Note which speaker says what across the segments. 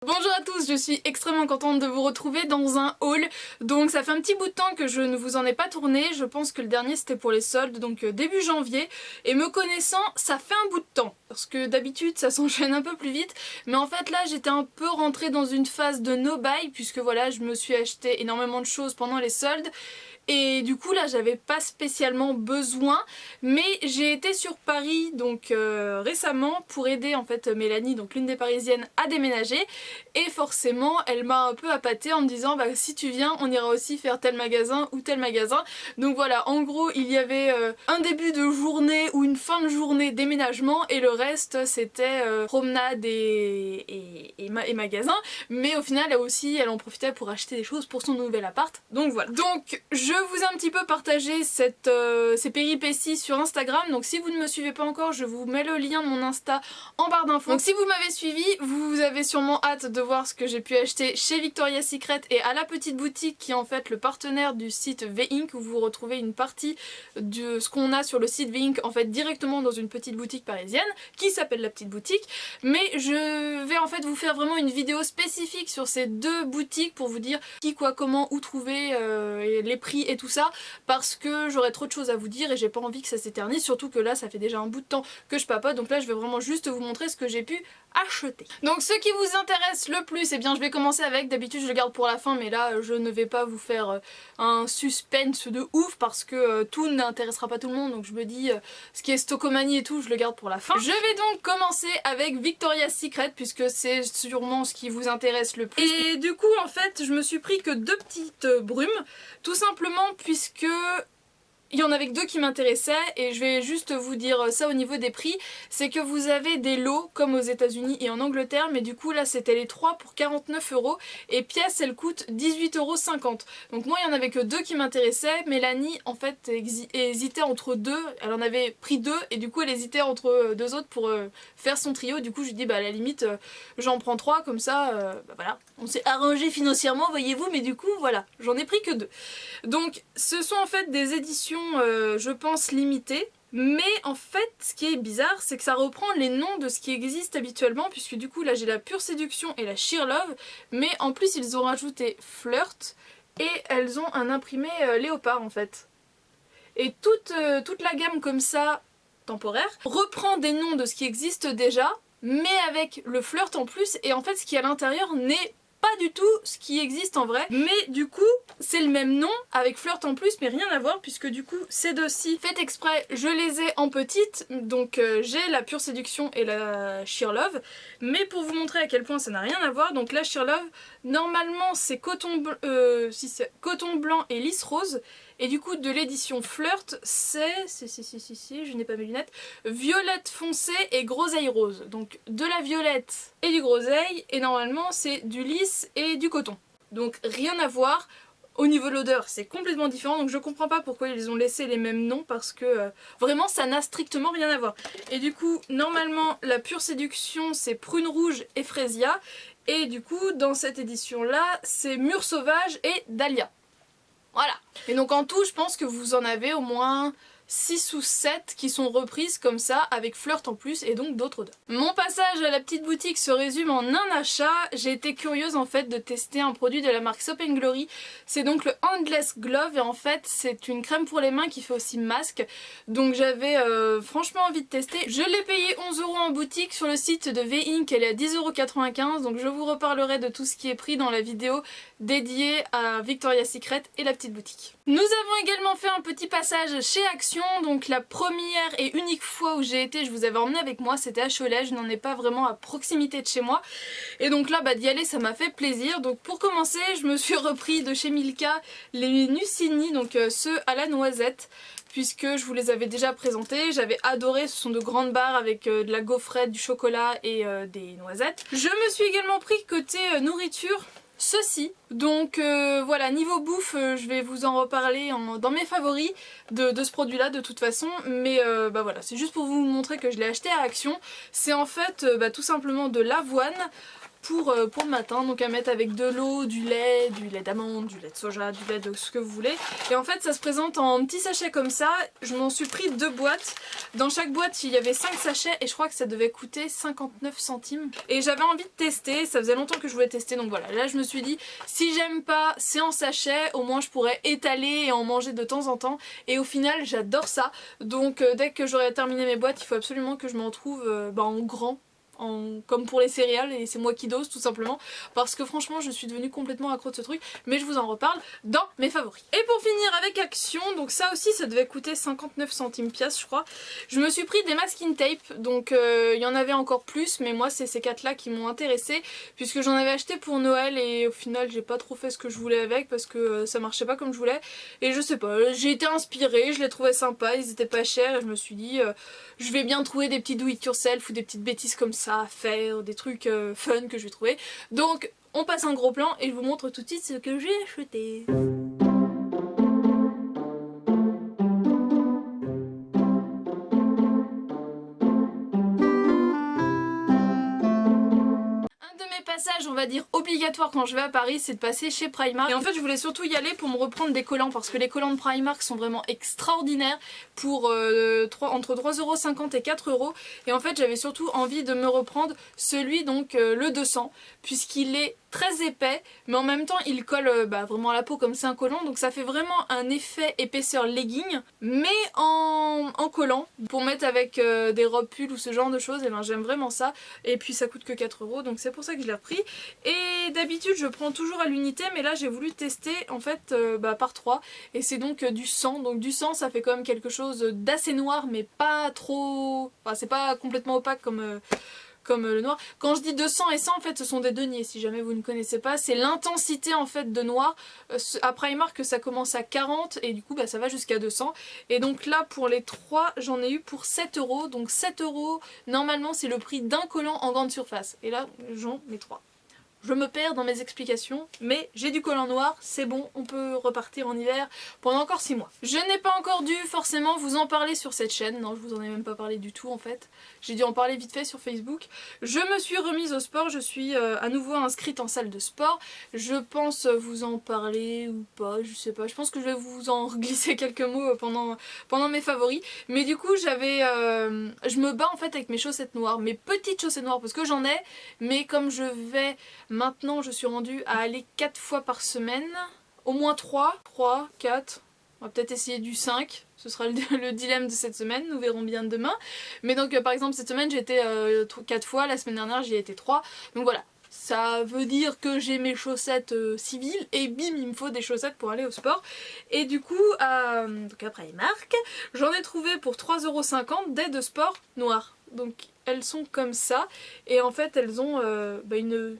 Speaker 1: Bonjour à tous, je suis extrêmement contente de vous retrouver dans un haul. Donc ça fait un petit bout de temps que je ne vous en ai pas tourné, je pense que le dernier c'était pour les soldes, donc début janvier. Et me connaissant, ça fait un bout de temps, parce que d'habitude ça s'enchaîne un peu plus vite. Mais en fait là j'étais un peu rentrée dans une phase de no-buy, puisque voilà je me suis acheté énormément de choses pendant les soldes. Et du coup là j'avais pas spécialement besoin, mais j'ai été sur Paris donc récemment pour aider en fait Mélanie, donc l'une des parisiennes, à déménager. Et forcément elle m'a un peu appâtée en me disant bah si tu viens on ira aussi faire tel magasin ou tel magasin. Donc voilà, en gros il y avait un début de journée ou une fin de journée déménagement et le reste c'était promenade et magasin. Mais au final elle aussi elle en profitait pour acheter des choses pour son nouvel appart. Donc voilà. Donc je vous ai un petit peu partagé ces péripéties sur Instagram, donc si vous ne me suivez pas encore, je vous mets le lien de mon Insta en barre d'infos. Donc si vous m'avez suivi, vous avez sûrement hâte de voir ce que j'ai pu acheter chez Victoria's Secret et à la petite boutique qui est en fait le partenaire du site V-Ink, où vous retrouvez une partie de ce qu'on a sur le site V-Ink en fait directement dans une petite boutique parisienne qui s'appelle la petite boutique. Mais je vais en fait vous faire vraiment une vidéo spécifique sur ces deux boutiques pour vous dire qui, quoi, comment, où trouver les prix et tout ça, parce que j'aurais trop de choses à vous dire et j'ai pas envie que ça s'éternise, surtout que là ça fait déjà un bout de temps que je papote, donc là je vais vraiment juste vous montrer ce que j'ai pu acheter. Donc ce qui vous intéresse le plus, eh bien je vais commencer avec, d'habitude je le garde pour la fin, mais là je ne vais pas vous faire un suspense de ouf parce que tout n'intéressera pas tout le monde, donc je me dis ce qui est stockomanie et tout je le garde pour la fin. Je vais donc commencer avec Victoria's Secret puisque c'est sûrement ce qui vous intéresse le plus. Et du coup en fait je me suis pris que deux petites brumes, tout simplement puisque il y en avait que deux qui m'intéressaient et je vais juste vous dire ça au niveau des prix. C'est que vous avez des lots comme aux États-Unis et en Angleterre, mais du coup là c'était les 3 pour 49 € et pièce elle coûte 18,50 €. Donc moi il y en avait que deux qui m'intéressaient. Mélanie en fait hésitait entre deux, elle en avait pris deux et du coup elle hésitait entre deux autres pour faire son trio. Du coup je lui dis bah à la limite j'en prends trois comme ça, bah voilà. On s'est arrangé financièrement voyez-vous, mais du coup voilà, j'en ai pris que deux. Donc ce sont en fait des éditions je pense limitées, mais en fait ce qui est bizarre c'est que ça reprend les noms de ce qui existe habituellement, puisque du coup là j'ai la Pure Séduction et la Sheer Love, mais en plus ils ont rajouté Flirt et elles ont un imprimé léopard en fait. Et toute la gamme comme ça, temporaire, reprend des noms de ce qui existe déjà, mais avec le Flirt en plus, et en fait ce qui est à l'intérieur n'est pas du tout ce qui existe en vrai, mais du coup c'est le même nom avec Flirt en plus, mais rien à voir puisque du coup ces deux-ci, fait exprès, je les ai en petite, donc j'ai la Pure Séduction et la Sheer Love, mais pour vous montrer à quel point ça n'a rien à voir, donc la Sheer Love, normalement c'est coton, coton blanc et lisse rose, et du coup de l'édition Flirt c'est, je n'ai pas mes lunettes, violette foncée et groseille rose, donc de la violette et du groseille, et normalement c'est du lisse et du coton. Donc rien à voir. Au niveau de l'odeur c'est complètement différent, donc je comprends pas pourquoi ils ont laissé les mêmes noms, parce que vraiment ça n'a strictement rien à voir. Et du coup normalement la Pure Séduction c'est prune rouge et frésia, et du coup dans cette édition là c'est mûre sauvage et dahlia. Voilà. Et donc en tout je pense que vous en avez au moins 6 ou 7 qui sont reprises comme ça avec Flirt en plus et donc d'autres odeurs. Mon passage à la petite boutique se résume en un achat. J'ai été curieuse en fait de tester un produit de la marque Soap & Glory. C'est donc le Endless Glove et en fait c'est une crème pour les mains qui fait aussi masque. Donc j'avais franchement envie de tester. Je l'ai payé 11 € en boutique. Sur le site de V-Ink elle est à 10,95 €. Donc je vous reparlerai de tout ce qui est pris dans la vidéo dédiée à Victoria's Secret et la petite boutique. Nous avons également fait un petit passage chez Action. Donc la première et unique fois où j'ai été, je vous avais emmené avec moi, c'était à Cholet, je n'en ai pas vraiment à proximité de chez moi. Et donc là d'y aller ça m'a fait plaisir. Donc pour commencer je me suis repris de chez Milka les Nucini, donc ceux à la noisette, puisque je vous les avais déjà présentés, j'avais adoré, ce sont de grandes barres avec de la gaufrette, du chocolat et des noisettes. Je me suis également pris côté nourriture ceci, donc voilà, niveau bouffe je vais vous en reparler dans mes favoris de ce produit là de toute façon, mais bah voilà, c'est juste pour vous montrer que je l'ai acheté à Action. C'est en fait tout simplement de l'avoine pour le matin, donc à mettre avec de l'eau, du lait d'amande, du lait de soja, du lait de ce que vous voulez. Et en fait ça se présente en petits sachets comme ça, je m'en suis pris 2 boîtes. Dans chaque boîte il y avait 5 sachets et je crois que ça devait coûter 59 centimes. Et j'avais envie de tester, ça faisait longtemps que je voulais tester, donc voilà, là je me suis dit si j'aime pas c'est en sachet, au moins je pourrais étaler et en manger de temps en temps. Et au final j'adore ça, donc dès que j'aurai terminé mes boîtes il faut absolument que je m'en trouve en grand. Comme pour les céréales, et c'est moi qui dose tout simplement parce que franchement je suis devenue complètement accro de ce truc, mais je vous en reparle dans mes favoris. Et pour finir avec Action, donc ça aussi ça devait coûter 59 centimes pièce je crois, je me suis pris des masking tape, donc il y en avait encore plus mais moi c'est ces 4 là qui m'ont intéressée puisque j'en avais acheté pour Noël et au final j'ai pas trop fait ce que je voulais avec parce que ça marchait pas comme je voulais et je sais pas, j'ai été inspirée, je les trouvais sympas, ils étaient pas chers et je me suis dit je vais bien trouver des petits do it yourself ou des petites bêtises comme ça à faire, des trucs fun que je vais trouver. Donc on passe un gros plan et je vous montre tout de suite ce que j'ai acheté. Passage on va dire obligatoire quand je vais à Paris, c'est de passer chez Primark. Et en fait je voulais surtout y aller pour me reprendre des collants parce que les collants de Primark sont vraiment extraordinaires pour entre 3,50€ et 4€. Et en fait j'avais surtout envie de me reprendre celui donc le 200 puisqu'il est très épais mais en même temps il colle vraiment à la peau comme c'est un collant, donc ça fait vraiment un effet épaisseur legging mais en collant pour mettre avec des robes pulls ou ce genre de choses. Et ben j'aime vraiment ça et puis ça coûte que 4€, donc c'est pour ça que je l'ai repris. Et d'habitude je prends toujours à l'unité mais là j'ai voulu tester en fait par 3 et c'est donc du 100, donc du 100 ça fait quand même quelque chose d'assez noir mais pas trop, enfin c'est pas complètement opaque comme le noir. Quand je dis 200 et 100 en fait ce sont des deniers si jamais vous ne connaissez pas, c'est l'intensité en fait de noir. À Primark ça commence à 40 et du coup ça va jusqu'à 200 et donc là pour les 3 j'en ai eu pour 7€, donc 7€ normalement c'est le prix d'un collant en grande surface et là j'en mets 3. Je me perds dans mes explications, mais j'ai du collant noir, c'est bon, on peut repartir en hiver pendant encore 6 mois. Je n'ai pas encore dû forcément vous en parler sur cette chaîne, non je vous en ai même pas parlé du tout en fait. J'ai dû en parler vite fait sur Facebook. Je me suis remise au sport, je suis à nouveau inscrite en salle de sport. Je pense vous en parler ou pas, je sais pas, je pense que je vais vous en glisser quelques mots pendant mes favoris. Mais du coup je me bats en fait avec mes chaussettes noires, mes petites chaussettes noires parce que j'en ai, mais comme je vais... Maintenant je suis rendue à aller 4 fois par semaine, au moins 3, 4, on va peut-être essayer du 5, ce sera le dilemme de cette semaine, nous verrons bien demain. Mais donc par exemple cette semaine j'ai été 4 fois, la semaine dernière j'y ai été 3, donc voilà. Ça veut dire que j'ai mes chaussettes civiles et bim il me faut des chaussettes pour aller au sport. Et du coup donc après les marques, j'en ai trouvé pour 3,50€ des de sport noires. Donc elles sont comme ça et en fait elles ont une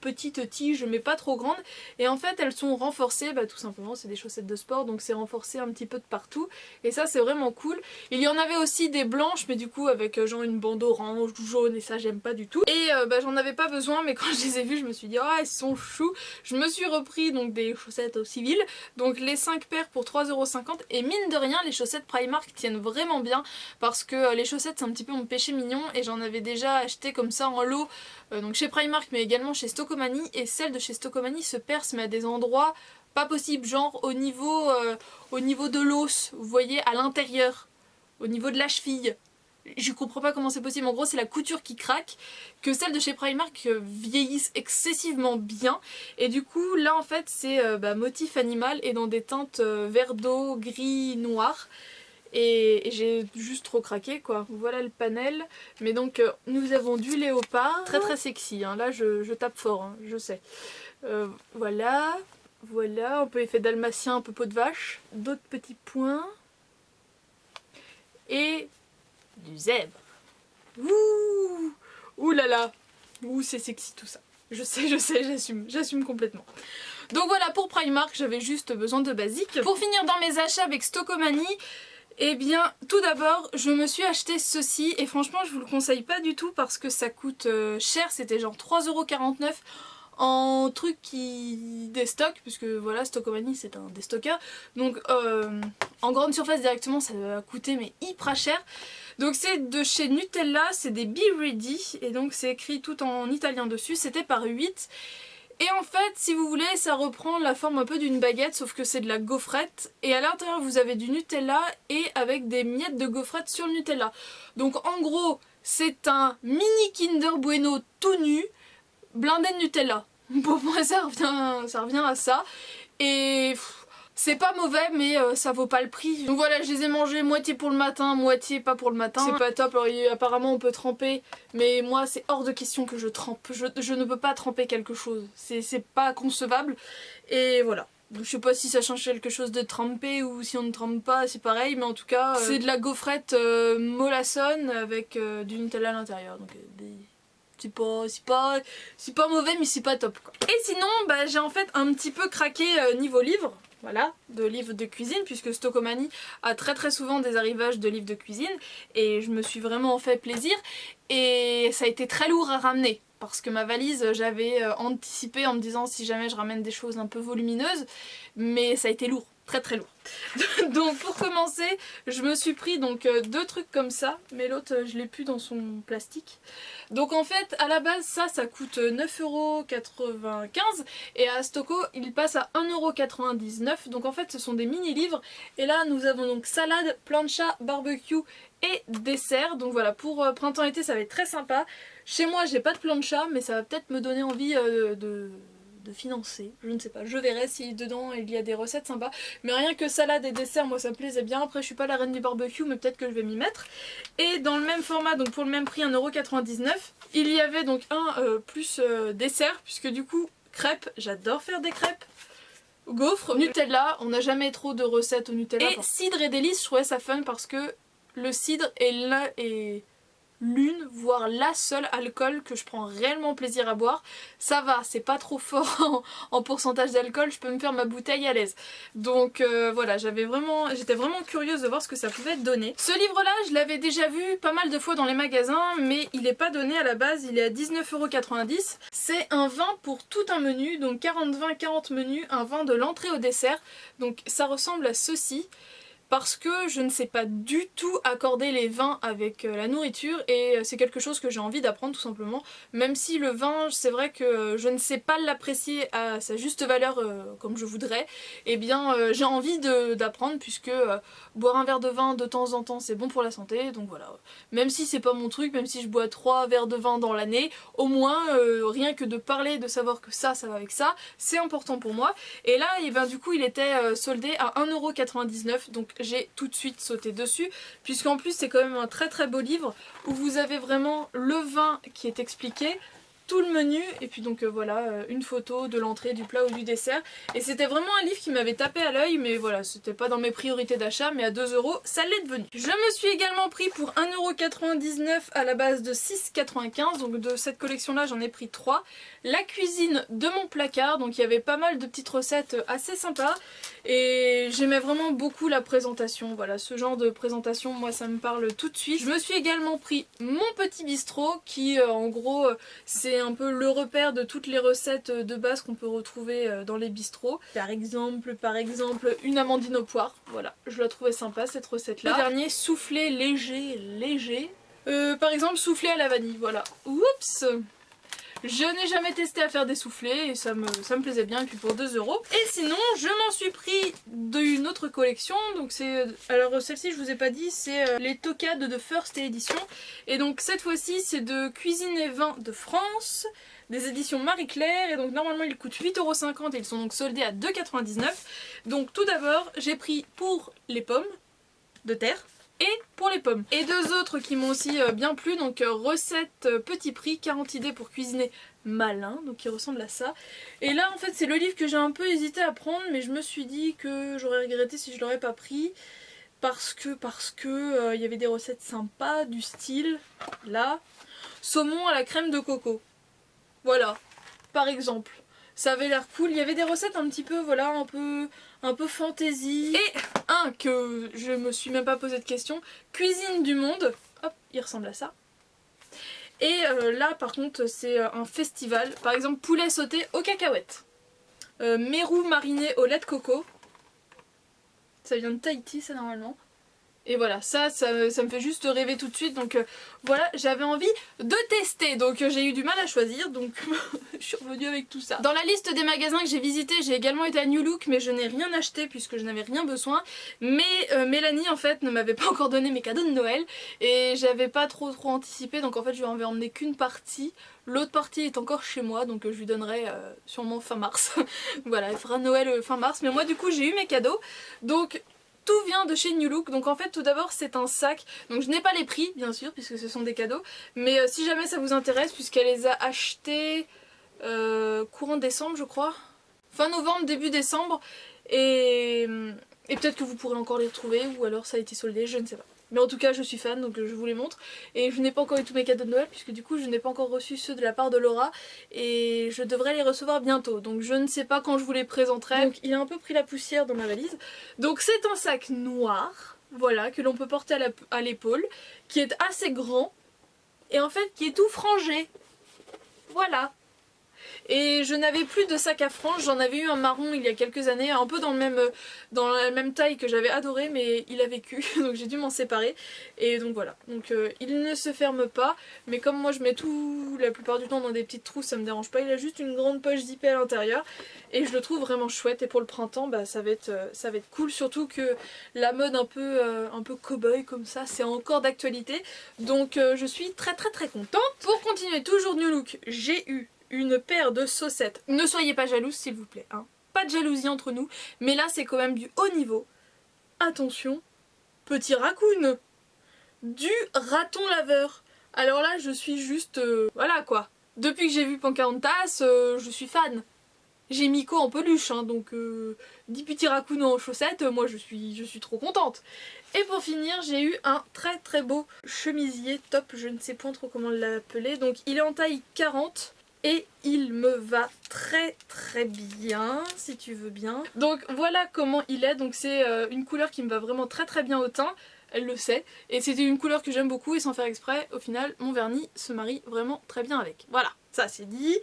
Speaker 1: petite tige mais pas trop grande et en fait elles sont renforcées, tout simplement c'est des chaussettes de sport donc c'est renforcé un petit peu de partout et ça c'est vraiment cool. Il y en avait aussi des blanches mais du coup avec genre une bande orange ou jaune et ça j'aime pas du tout et j'en avais pas besoin mais quand je les ai vues je me suis dit oh elles sont chou. Je me suis repris donc des chaussettes au civil, donc les 5 paires pour 3,50€ et mine de rien les chaussettes Primark tiennent vraiment bien parce que les chaussettes c'est un petit peu mon péché mignon et j'en avais déjà acheté comme ça en lot donc chez Primark mais également chez Stokomani et celles de chez Stokomani se percent mais à des endroits pas possibles, genre au niveau de l'os, vous voyez, à l'intérieur, au niveau de la cheville. Je comprends pas comment c'est possible, en gros c'est la couture qui craque, que celles de chez Primark vieillissent excessivement bien et du coup là en fait c'est motif animal et dans des teintes vert d'eau, gris, noir. Et j'ai juste trop craqué quoi. Voilà le panel. Mais donc nous avons du léopard. Très très sexy hein. Là je tape fort hein, je sais. Voilà. Voilà. Un peu effet dalmatien, un peu peau de vache. D'autres petits points. Et du zèbre. Ouh. Ouh là là. Ouh c'est sexy tout ça. Je sais, j'assume complètement. Donc voilà pour Primark, j'avais juste besoin de basique. Pour finir dans mes achats avec Stokomani, eh bien tout d'abord je me suis acheté ceci et franchement je vous le conseille pas du tout parce que ça coûte cher, c'était genre 3,49€ en trucs qui déstockent, puisque voilà, Stockomanie c'est un déstockeur, donc en grande surface directement ça va coûter mais hyper cher. Donc c'est de chez Nutella, c'est des Be Ready, et donc c'est écrit tout en italien dessus, c'était par 8. Et en fait, si vous voulez, ça reprend la forme un peu d'une baguette, sauf que c'est de la gaufrette. Et à l'intérieur, vous avez du Nutella et avec des miettes de gaufrette sur le Nutella. Donc en gros, c'est un mini Kinder Bueno tout nu, blindé de Nutella. Pour moi, ça revient à ça. Et c'est pas mauvais, mais ça vaut pas le prix. Donc voilà, je les ai mangés moitié pour le matin, moitié pas pour le matin. C'est pas top, alors apparemment on peut tremper, mais moi c'est hors de question que je trempe. Je ne peux pas tremper quelque chose, c'est pas concevable. Et voilà. Donc, je sais pas si ça change quelque chose de tremper ou si on ne trempe pas, c'est pareil, mais en tout cas c'est de la gaufrette mollassonne avec du Nutella à l'intérieur. Donc c'est pas mauvais, mais c'est pas top quoi. Et sinon bah, j'ai en fait un petit peu craqué niveau livre. Voilà, de livres de cuisine, puisque Stockomanie a très souvent des arrivages de livres de cuisine, et je me suis vraiment fait plaisir, et ça a été très lourd à ramener, parce que ma valise j'avais anticipé en me disant si jamais je ramène des choses un peu volumineuses, mais ça a été lourd, très lourd. Donc pour commencer, je me suis pris donc deux trucs comme ça, mais l'autre je l'ai plus dans son plastique. Donc en fait à la base ça coûte 9,95€ et à Stocco il passe à 1,99€. Donc en fait ce sont des mini livres et là nous avons donc salade, plancha, barbecue et dessert. Donc voilà, pour printemps-été ça va être très sympa. Chez moi j'ai pas de plancha, mais ça va peut-être me donner envie de financer, je ne sais pas, je verrai si dedans il y a des recettes sympas, mais rien que salade et dessert moi ça me plaisait bien. Après je suis pas la reine du barbecue, mais peut-être que je vais m'y mettre. Et dans le même format, donc pour le même prix 1,99€, il y avait donc un plus dessert, puisque du coup crêpes, j'adore faire des crêpes, gaufres, Nutella, on n'a jamais trop de recettes au Nutella, et cidre et délices, je trouvais ça fun parce que le cidre est l'une, voire la seule alcool que je prends réellement plaisir à boire. Ça va, c'est pas trop fort en pourcentage d'alcool, je peux me faire ma bouteille à l'aise. Donc voilà, j'étais vraiment curieuse de voir ce que ça pouvait donner. Ce livre-là, je l'avais déjà vu pas mal de fois dans les magasins, mais il est pas donné à la base, il est à 19,90€. C'est un vin pour tout un menu, donc 40 vins, 40 menus, un vin de l'entrée au dessert. Donc ça ressemble à ceci. Parce que je ne sais pas du tout accorder les vins avec la nourriture, et c'est quelque chose que j'ai envie d'apprendre tout simplement. Même si le vin, c'est vrai que je ne sais pas l'apprécier à sa juste valeur comme je voudrais, et bien j'ai envie d'apprendre, puisque boire un verre de vin de temps en temps c'est bon pour la santé, donc voilà. Même si c'est pas mon truc, même si je bois 3 verres de vin dans l'année, au moins rien que de parler, de savoir que ça va avec ça, c'est important pour moi. Et là, et ben, du coup il était soldé à 1,99€, donc j'ai tout de suite sauté dessus, puisqu'en plus c'est quand même un très beau livre où vous avez vraiment le vin qui est expliqué, tout le menu, et puis donc voilà, une photo de l'entrée, du plat ou du dessert. Et c'était vraiment un livre qui m'avait tapé à l'œil, mais voilà, c'était pas dans mes priorités d'achat, mais à 2€, ça l'est devenu. Je me suis également pris pour 1,99€ à la base de 6,95€, donc de cette collection là j'en ai pris 3. La cuisine de mon placard, donc il y avait pas mal de petites recettes assez sympas, et j'aimais vraiment beaucoup la présentation. Voilà, ce genre de présentation, moi ça me parle tout de suite. Je me suis également pris mon petit bistrot, qui en gros c'est un peu le repère de toutes les recettes de base qu'on peut retrouver dans les bistrots. Par exemple une amandine aux poires, voilà, je la trouvais sympa cette recette là. Le dernier, soufflé léger. Par exemple soufflé à la vanille, voilà. Oups! Je n'ai jamais testé à faire des soufflés et ça me plaisait bien, et puis pour 2€. Et sinon je m'en suis pris d'une autre collection, donc c'est, alors celle-ci je vous ai pas dit, c'est les Tocades de First Edition, et donc cette fois-ci c'est de Cuisine et Vin de France, des éditions Marie-Claire, et donc normalement ils coûtent 8,50€ et ils sont donc soldés à 2,99€. Donc tout d'abord j'ai pris pour les pommes de terre et pour les pommes. Et deux autres qui m'ont aussi bien plu, donc recette petit prix, 40 idées pour cuisiner malin, donc qui ressemble à ça. Et là en fait c'est le livre que j'ai un peu hésité à prendre, mais je me suis dit que j'aurais regretté si je l'aurais pas pris, parce que y avait des recettes sympas du style, là, saumon à la crème de coco. Voilà, par exemple. Ça avait l'air cool, il y avait des recettes un petit peu, voilà, un peu fantaisie. Et un que je me suis même pas posé de question, Cuisine du Monde, hop, il ressemble à ça. Et là par contre c'est un festival, par exemple poulet sauté aux cacahuètes, mérou mariné au lait de coco, ça vient de Tahiti ça normalement. Et voilà, ça me fait juste rêver tout de suite, donc voilà, j'avais envie de tester, donc j'ai eu du mal à choisir, donc je suis revenue avec tout ça. Dans la liste des magasins que j'ai visités, j'ai également été à New Look, mais je n'ai rien acheté puisque je n'avais rien besoin, mais Mélanie en fait ne m'avait pas encore donné mes cadeaux de Noël, et j'avais pas trop anticipé, donc en fait je lui en ai emmené qu'une partie, l'autre partie est encore chez moi, donc je lui donnerai sûrement fin mars. Voilà, elle fera Noël fin mars, mais moi du coup j'ai eu mes cadeaux, donc... Tout vient de chez New Look, donc en fait tout d'abord c'est un sac, donc je n'ai pas les prix bien sûr puisque ce sont des cadeaux, mais si jamais ça vous intéresse, puisqu'elle les a achetés courant décembre je crois, fin novembre, début décembre, et peut-être que vous pourrez encore les retrouver ou alors ça a été soldé, je ne sais pas. Mais en tout cas je suis fan donc je vous les montre, et je n'ai pas encore eu tous mes cadeaux de Noël puisque du coup je n'ai pas encore reçu ceux de la part de Laura et je devrais les recevoir bientôt, donc je ne sais pas quand je vous les présenterai. Donc il a un peu pris la poussière dans ma valise. Donc c'est un sac noir, voilà, que l'on peut porter à l'épaule, qui est assez grand et en fait qui est tout frangé, voilà. Et je n'avais plus de sac à franges, j'en avais eu un marron il y a quelques années, un peu dans la même taille que j'avais adoré, mais il a vécu, donc j'ai dû m'en séparer. Et donc voilà, donc il ne se ferme pas, mais comme moi je mets tout la plupart du temps dans des petites trousses, ça me dérange pas, il a juste une grande poche zippée à l'intérieur, et je le trouve vraiment chouette, et pour le printemps bah, ça va être cool, surtout que la mode un peu cow-boy comme ça, c'est encore d'actualité, donc je suis très contente. Pour continuer toujours New Look, j'ai eu une paire de chaussettes. Ne soyez pas jalouse s'il vous plaît, hein. Pas de jalousie entre nous, mais là c'est quand même du haut niveau. Attention, petit raccoon, du raton laveur. Alors là je suis juste... voilà quoi. Depuis que j'ai vu Pocahontas, je suis fan. J'ai Miko en peluche, hein, donc 10 petits raccoons en chaussettes, moi je suis trop contente. Et pour finir, j'ai eu un très beau chemisier top, je ne sais point trop comment l'appeler. Donc il est en taille 40. Et il me va très bien, si tu veux bien. Donc voilà comment il est, donc c'est une couleur qui me va vraiment très bien au teint, elle le sait. Et c'était une couleur que j'aime beaucoup et sans faire exprès, au final, mon vernis se marie vraiment très bien avec. Voilà, ça c'est dit.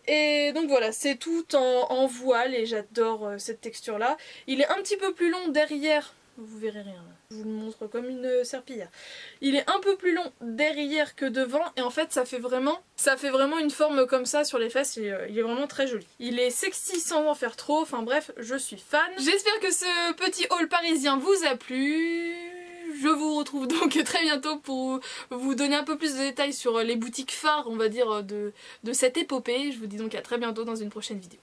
Speaker 1: Et donc voilà, c'est tout en voile et j'adore cette texture là. Il est un petit peu plus long derrière. Vous verrez rien là. Je vous le montre comme une serpillière. Il est un peu plus long derrière que devant et en fait ça fait vraiment une forme comme ça sur les fesses et il est vraiment très joli. Il est sexy sans en faire trop, enfin bref, je suis fan. J'espère que ce petit haul parisien vous a plu. Je vous retrouve donc très bientôt pour vous donner un peu plus de détails sur les boutiques phares, on va dire, de cette épopée. Je vous dis donc à très bientôt dans une prochaine vidéo.